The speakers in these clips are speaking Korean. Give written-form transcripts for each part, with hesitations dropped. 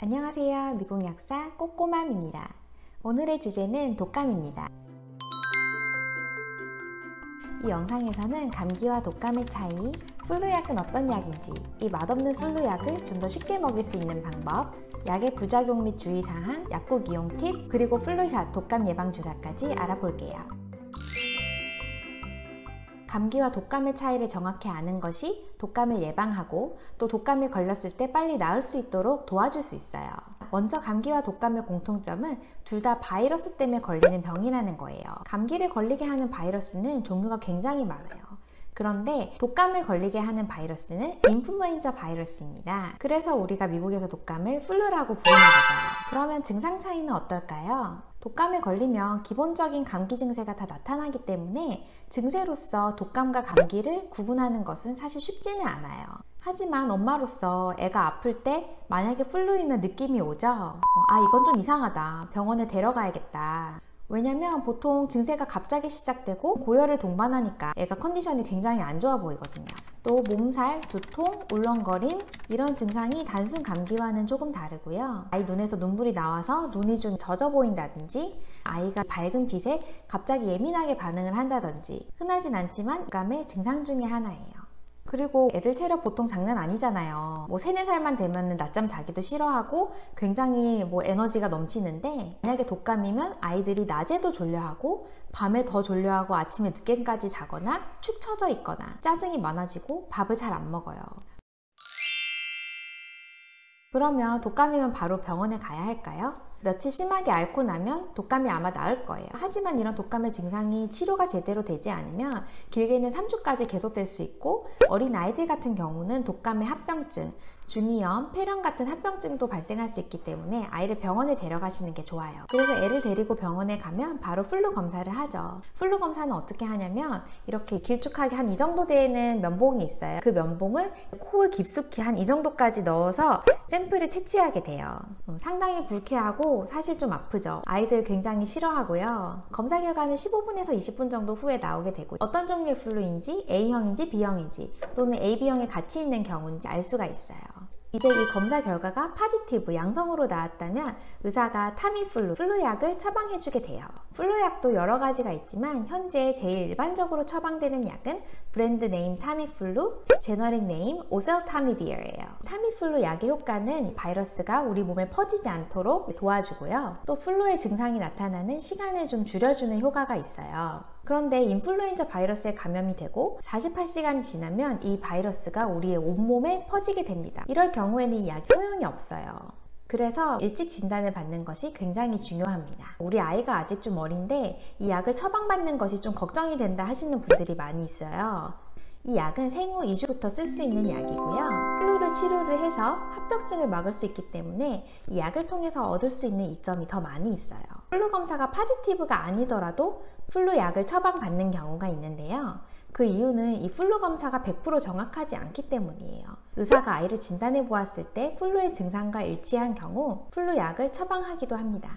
안녕하세요. 미국약사 꼬꼬맘입니다. 오늘의 주제는 독감입니다. 이 영상에서는 감기와 독감의 차이, 플루약은 어떤 약인지, 이 맛없는 플루약을 좀 더 쉽게 먹일 수 있는 방법, 약의 부작용 및 주의사항, 약국 이용 팁, 그리고 플루샷, 독감 예방 주사까지 알아볼게요. 감기와 독감의 차이를 정확히 아는 것이 독감을 예방하고 또 독감에 걸렸을 때 빨리 나을 수 있도록 도와줄 수 있어요. 먼저 감기와 독감의 공통점은 둘 다 바이러스 때문에 걸리는 병이라는 거예요. 감기를 걸리게 하는 바이러스는 종류가 굉장히 많아요. 그런데 독감을 걸리게 하는 바이러스는 인플루엔자 바이러스입니다. 그래서 우리가 미국에서 독감을 플루라고 부르는 거죠. 그러면 증상 차이는 어떨까요? 독감에 걸리면 기본적인 감기 증세가 다 나타나기 때문에 증세로서 독감과 감기를 구분하는 것은 사실 쉽지는 않아요. 하지만 엄마로서 애가 아플 때 만약에 플루이면 느낌이 오죠? 이건 좀 이상하다. 병원에 데려가야겠다. 왜냐면 보통 증세가 갑자기 시작되고 고열을 동반하니까 애가 컨디션이 굉장히 안 좋아 보이거든요. 또 몸살, 두통, 울렁거림 이런 증상이 단순 감기와는 조금 다르고요. 아이 눈에서 눈물이 나와서 눈이 좀 젖어 보인다든지 아이가 밝은 빛에 갑자기 예민하게 반응을 한다든지 흔하진 않지만 독감의 증상 중에 하나예요. 그리고 애들 체력 보통 장난 아니잖아요. 3, 4살만 되면 낮잠 자기도 싫어하고 굉장히 에너지가 넘치는데 만약에 독감이면 아이들이 낮에도 졸려하고 밤에 더 졸려하고 아침에 늦게까지 자거나 축 처져 있거나 짜증이 많아지고 밥을 잘 안 먹어요. 그러면 독감이면 바로 병원에 가야 할까요? 며칠 심하게 앓고 나면 독감이 아마 나을 거예요. 하지만 이런 독감의 증상이 치료가 제대로 되지 않으면 길게는 3주까지 계속될 수 있고 어린 아이들 같은 경우는 독감의 합병증, 중이염, 폐렴 같은 합병증도 발생할 수 있기 때문에 아이를 병원에 데려가시는 게 좋아요. 그래서 애를 데리고 병원에 가면 바로 플루 검사를 하죠. 플루 검사는 어떻게 하냐면 이렇게 길쭉하게 한 이 정도 되는 면봉이 있어요. 그 면봉을 코에 깊숙이 한 이 정도까지 넣어서 샘플을 채취하게 돼요. 상당히 불쾌하고 사실 좀 아프죠. 아이들 굉장히 싫어하고요. 검사 결과는 15분에서 20분 정도 후에 나오게 되고 어떤 종류의 플루인지 A형인지 B형인지 또는 AB형에 같이 있는 경우인지 알 수가 있어요. 이제 이 검사 결과가 포지티브, 양성으로 나왔다면 의사가 타미플루, 플루약을 처방해주게 돼요. 플루약도 여러 가지가 있지만 현재 제일 일반적으로 처방되는 약은 브랜드 네임 타미플루, 제너릭 네임 오셀타미비어예요. 타미플루 약의 효과는 바이러스가 우리 몸에 퍼지지 않도록 도와주고요. 또 플루의 증상이 나타나는 시간을 좀 줄여주는 효과가 있어요. 그런데 인플루엔자 바이러스에 감염이 되고 48시간이 지나면 이 바이러스가 우리의 온몸에 퍼지게 됩니다. 이럴 경우에는 이 약이 소용이 없어요. 그래서 일찍 진단을 받는 것이 굉장히 중요합니다. 우리 아이가 아직 좀 어린데 이 약을 처방받는 것이 좀 걱정이 된다 하시는 분들이 많이 있어요. 이 약은 생후 2주부터 쓸 수 있는 약이고요. 플루를 치료를 해서 합병증을 막을 수 있기 때문에 이 약을 통해서 얻을 수 있는 이점이 더 많이 있어요. 플루 검사가 포지티브가 아니더라도 플루 약을 처방받는 경우가 있는데요. 그 이유는 이 플루 검사가 100% 정확하지 않기 때문이에요. 의사가 아이를 진단해 보았을 때 플루의 증상과 일치한 경우 플루 약을 처방하기도 합니다.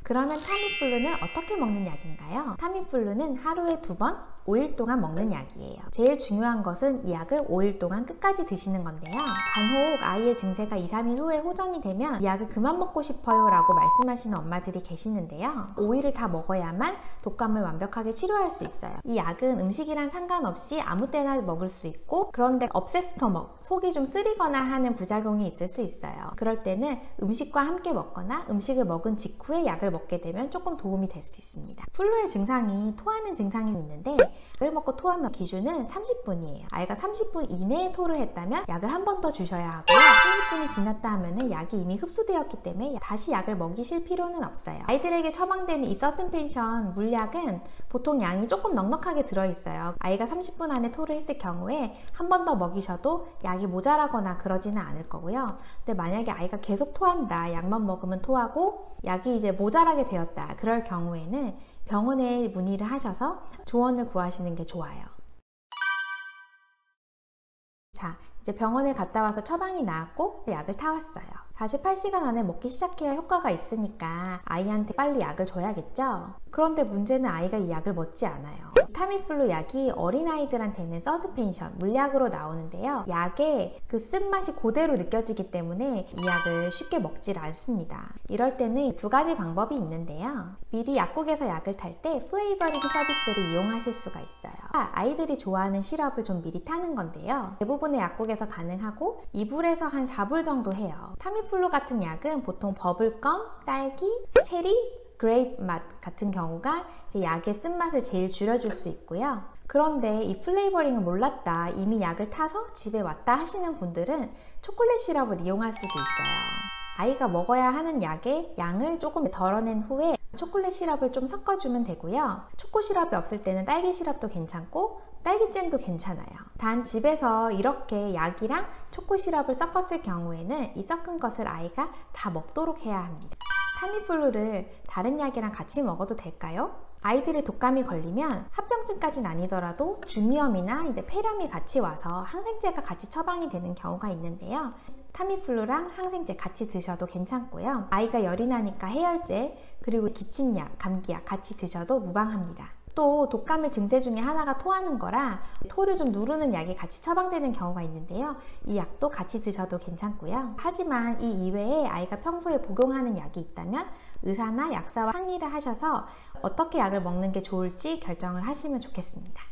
그러면 타미플루는 어떻게 먹는 약인가요? 타미플루는 하루에 2번 5일 동안 먹는 약이에요. 제일 중요한 것은 이 약을 5일 동안 끝까지 드시는 건데요. 간혹 아이의 증세가 2, 3일 후에 호전이 되면 이 약을 그만 먹고 싶어요 라고 말씀하시는 엄마들이 계시는데요. 5일을 다 먹어야만 독감을 완벽하게 치료할 수 있어요. 이 약은 음식이랑 상관없이 아무 때나 먹을 수 있고 그런데 업셋 스토먹, 속이 좀 쓰리거나 하는 부작용이 있을 수 있어요. 그럴 때는 음식과 함께 먹거나 음식을 먹은 직후에 약을 먹게 되면 조금 도움이 될 수 있습니다. 플루의 증상이 토하는 증상이 있는데 약을 먹고 토하면 기준은 30분이에요. 아이가 30분 이내에 토를 했다면 약을 한 번 더 주셔야 하고요. 30분이 지났다 하면 약이 이미 흡수되었기 때문에 다시 약을 먹이실 필요는 없어요. 아이들에게 처방되는 이 서스펜션 물약은 보통 양이 조금 넉넉하게 들어있어요. 아이가 30분 안에 토를 했을 경우에 한 번 더 먹이셔도 약이 모자라거나 그러지는 않을 거고요. 근데 만약에 아이가 계속 토한다, 약만 먹으면 토하고 약이 이제 모자라게 되었다, 그럴 경우에는 병원에 문의를 하셔서 조언을 구하시는 게 좋아요. 자, 이제 병원에 갔다 와서 처방이 나왔고 약을 타왔어요. 48시간 안에 먹기 시작해야 효과가 있으니까 아이한테 빨리 약을 줘야겠죠? 그런데 문제는 아이가 이 약을 먹지 않아요. 타미플루 약이 어린아이들한테는 서스펜션, 물약으로 나오는데요. 약의 그 쓴맛이 그대로 느껴지기 때문에 이 약을 쉽게 먹질 않습니다. 이럴 때는 두 가지 방법이 있는데요. 미리 약국에서 약을 탈 때 플레이버링 서비스를 이용하실 수가 있어요. 아이들이 좋아하는 시럽을 좀 미리 타는 건데요. 대부분의 약국에서 가능하고 2불에서 한 4불 정도 해요. 타미플루 같은 약은 보통 버블껌, 딸기, 체리, 그레이프 맛 같은 경우가 이제 약의 쓴맛을 제일 줄여줄 수 있고요. 그런데 이 플레이버링을 몰랐다, 이미 약을 타서 집에 왔다 하시는 분들은 초콜릿 시럽을 이용할 수도 있어요. 아이가 먹어야 하는 약의 양을 조금 덜어낸 후에 초콜릿 시럽을 좀 섞어주면 되고요. 초코 시럽이 없을 때는 딸기 시럽도 괜찮고 딸기잼도 괜찮아요. 단 집에서 이렇게 약이랑 초코 시럽을 섞었을 경우에는 이 섞은 것을 아이가 다 먹도록 해야 합니다. 타미플루를 다른 약이랑 같이 먹어도 될까요? 아이들이 독감이 걸리면 합병증까지는 아니더라도 중이염이나 이제 폐렴이 같이 와서 항생제가 같이 처방이 되는 경우가 있는데요. 타미플루랑 항생제 같이 드셔도 괜찮고요. 아이가 열이 나니까 해열제, 그리고 기침약, 감기약 같이 드셔도 무방합니다. 또 독감의 증세 중에 하나가 토하는 거라 토를 좀 누르는 약이 같이 처방되는 경우가 있는데요. 이 약도 같이 드셔도 괜찮고요. 하지만 이 이외에 아이가 평소에 복용하는 약이 있다면 의사나 약사와 상의를 하셔서 어떻게 약을 먹는 게 좋을지 결정을 하시면 좋겠습니다.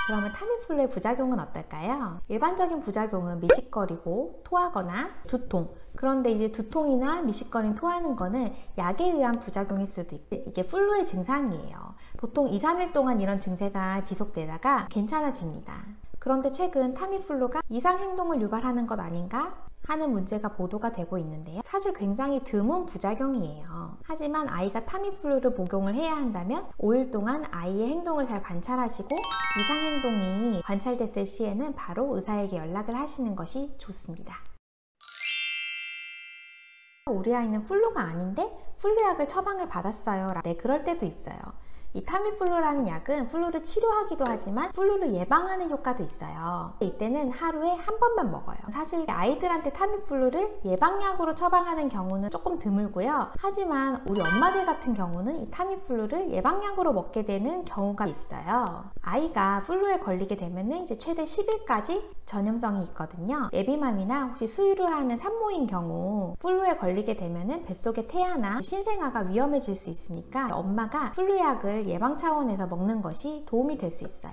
그러면 타미플루의 부작용은 어떨까요? 일반적인 부작용은 미식거리고 토하거나 두통. 그런데 이제 두통이나 미식거림, 토하는 거는 약에 의한 부작용일 수도 있고 이게 플루의 증상이에요. 보통 2, 3일 동안 이런 증세가 지속되다가 괜찮아집니다. 그런데 최근 타미플루가 이상 행동을 유발하는 것 아닌가 하는 문제가 보도가 되고 있는데요. 사실 굉장히 드문 부작용이에요. 하지만 아이가 타미플루를 복용을 해야 한다면 5일 동안 아이의 행동을 잘 관찰하시고 이상 행동이 관찰됐을 시에는 바로 의사에게 연락을 하시는 것이 좋습니다. 우리 아이는 플루가 아닌데 플루약을 처방을 받았어요. 네, 그럴 때도 있어요. 이 타미플루라는 약은 플루를 치료하기도 하지만 플루를 예방하는 효과도 있어요. 이때는 하루에 한 번만 먹어요. 사실 아이들한테 타미플루를 예방약으로 처방하는 경우는 조금 드물고요. 하지만 우리 엄마들 같은 경우는 이 타미플루를 예방약으로 먹게 되는 경우가 있어요. 아이가 플루에 걸리게 되면 이제 최대 10일까지 전염성이 있거든요. 예비맘이나 혹시 수유를 하는 산모인 경우 플루에 걸리게 되면 뱃속의 태아나 신생아가 위험해질 수 있으니까 엄마가 플루약을 예방 차원에서 먹는 것이 도움이 될 수 있어요.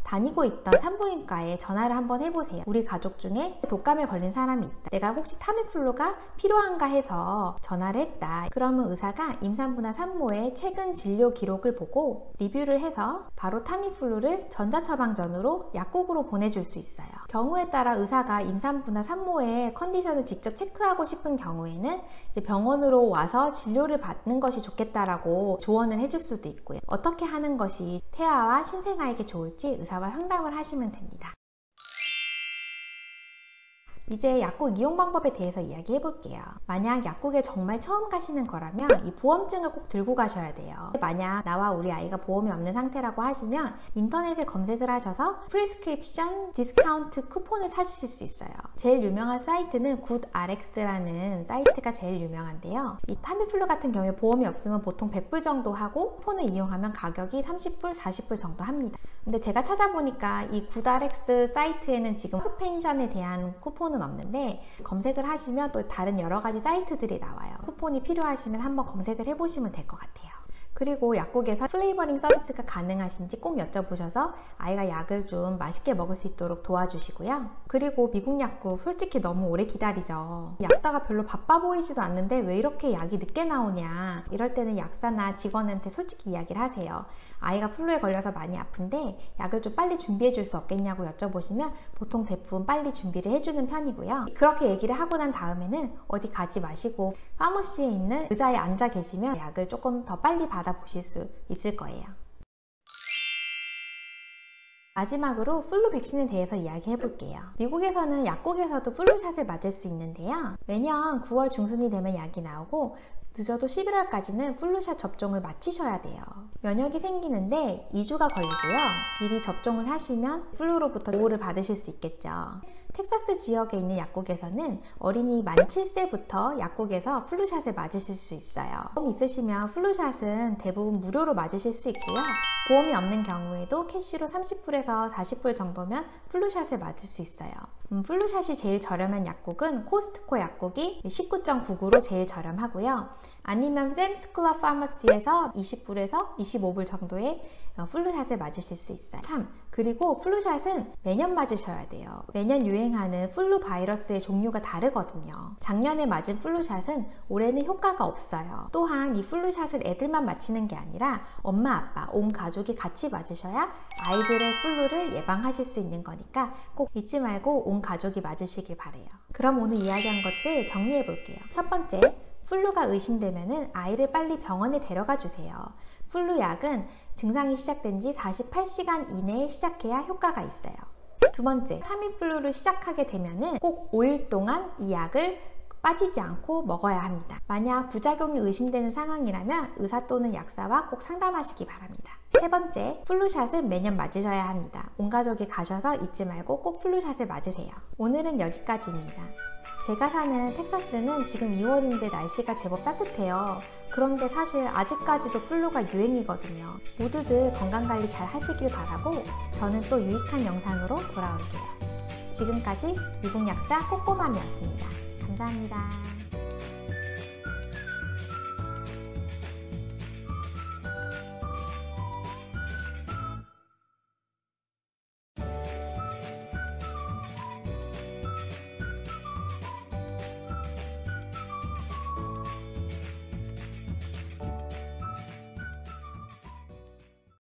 다니고 있던 산부인과에 전화를 한번 해보세요. 우리 가족 중에 독감에 걸린 사람이 있다. 내가 혹시 타미플루가 필요한가 해서 전화를 했다. 그러면 의사가 임산부나 산모의 최근 진료 기록을 보고 리뷰를 해서 바로 타미플루를 전자처방전으로 약국으로 보내줄 수 있어요. 경우에 따라 의사가 임산부나 산모의 컨디션을 직접 체크하고 싶은 경우에는 이제 병원으로 와서 진료를 받는 것이 좋겠다라고 조언을 해줄 수도 있고요. 어떻게 하는 것이 태아와 신생아에게 좋을지 의사와 상담을 하시면 됩니다. 이제 약국 이용 방법에 대해서 이야기해 볼게요. 만약 약국에 정말 처음 가시는 거라면 이 보험증을 꼭 들고 가셔야 돼요. 만약 나와 우리 아이가 보험이 없는 상태라고 하시면 인터넷에 검색을 하셔서 프리스크립션 디스카운트 쿠폰을 찾으실 수 있어요. 제일 유명한 사이트는 굿Rx라는 사이트가 제일 유명한데요. 이 타미플루 같은 경우에 보험이 없으면 보통 100불 정도 하고 쿠폰을 이용하면 가격이 30불, 40불 정도 합니다. 근데 제가 찾아보니까 이 굿Rx 사이트에는 지금 서스펜션에 대한 쿠폰은 없는데 검색을 하시면 또 다른 여러 가지 사이트들이 나와요. 쿠폰이 필요하시면 한번 검색을 해보시면 될 것 같아요. 그리고 약국에서 플레이버링 서비스가 가능하신지 꼭 여쭤보셔서 아이가 약을 좀 맛있게 먹을 수 있도록 도와주시고요. 그리고 미국 약국 솔직히 너무 오래 기다리죠. 약사가 별로 바빠 보이지도 않는데 왜 이렇게 약이 늦게 나오냐, 이럴 때는 약사나 직원한테 솔직히 이야기를 하세요. 아이가 플루에 걸려서 많이 아픈데 약을 좀 빨리 준비해 줄 수 없겠냐고 여쭤보시면 보통 대부분 빨리 준비를 해주는 편이고요. 그렇게 얘기를 하고 난 다음에는 어디 가지 마시고 파머시에 있는 의자에 앉아 계시면 약을 조금 더 빨리 받아보실 수 있을 거예요. 마지막으로 플루 백신에 대해서 이야기해 볼게요. 미국에서는 약국에서도 플루샷을 맞을 수 있는데요. 매년 9월 중순이 되면 약이 나오고 늦어도 11월까지는 플루샷 접종을 마치셔야 돼요. 면역이 생기는데 2주가 걸리고요. 미리 접종을 하시면 플루로부터 보호를 받으실 수 있겠죠. 텍사스 지역에 있는 약국에서는 어린이 만 7세부터 약국에서 플루샷을 맞으실 수 있어요. 보험 있으시면 플루샷은 대부분 무료로 맞으실 수 있고요. 보험이 없는 경우에도 캐시로 30불에서 40불 정도면 플루샷을 맞을 수 있어요. 플루샷이 제일 저렴한 약국은 코스트코 약국이 19.99로 제일 저렴하고요. 아니면 샘스 클럽 파머시에서 20불에서 25불 정도의 플루샷을 맞으실 수 있어요. 그리고 플루샷은 매년 맞으셔야 돼요. 매년 유행하는 플루 바이러스의 종류가 다르거든요. 작년에 맞은 플루샷은 올해는 효과가 없어요. 또한 이 플루샷을 애들만 맞히는 게 아니라 엄마, 아빠, 온 가족이 같이 맞으셔야 아이들의 플루를 예방하실 수 있는 거니까 꼭 잊지 말고 온 가족이 맞으시길 바래요. 그럼 오늘 이야기한 것들 정리해 볼게요. 첫 번째, 플루가 의심되면 아이를 빨리 병원에 데려가 주세요. 플루 약은 증상이 시작된 지 48시간 이내에 시작해야 효과가 있어요. 두 번째, 타미플루를 시작하게 되면 꼭 5일 동안 이 약을 빠지지 않고 먹어야 합니다. 만약 부작용이 의심되는 상황이라면 의사 또는 약사와 꼭 상담하시기 바랍니다. 세 번째, 플루샷은 매년 맞으셔야 합니다. 온 가족이 가셔서 잊지 말고 꼭 플루샷을 맞으세요. 오늘은 여기까지입니다. 제가 사는 텍사스는 지금 2월인데 날씨가 제법 따뜻해요. 그런데 사실 아직까지도 플루가 유행이거든요. 모두들 건강관리 잘 하시길 바라고 저는 또 유익한 영상으로 돌아올게요. 지금까지 미국약사 꼬꼬맘이었습니다. 감사합니다.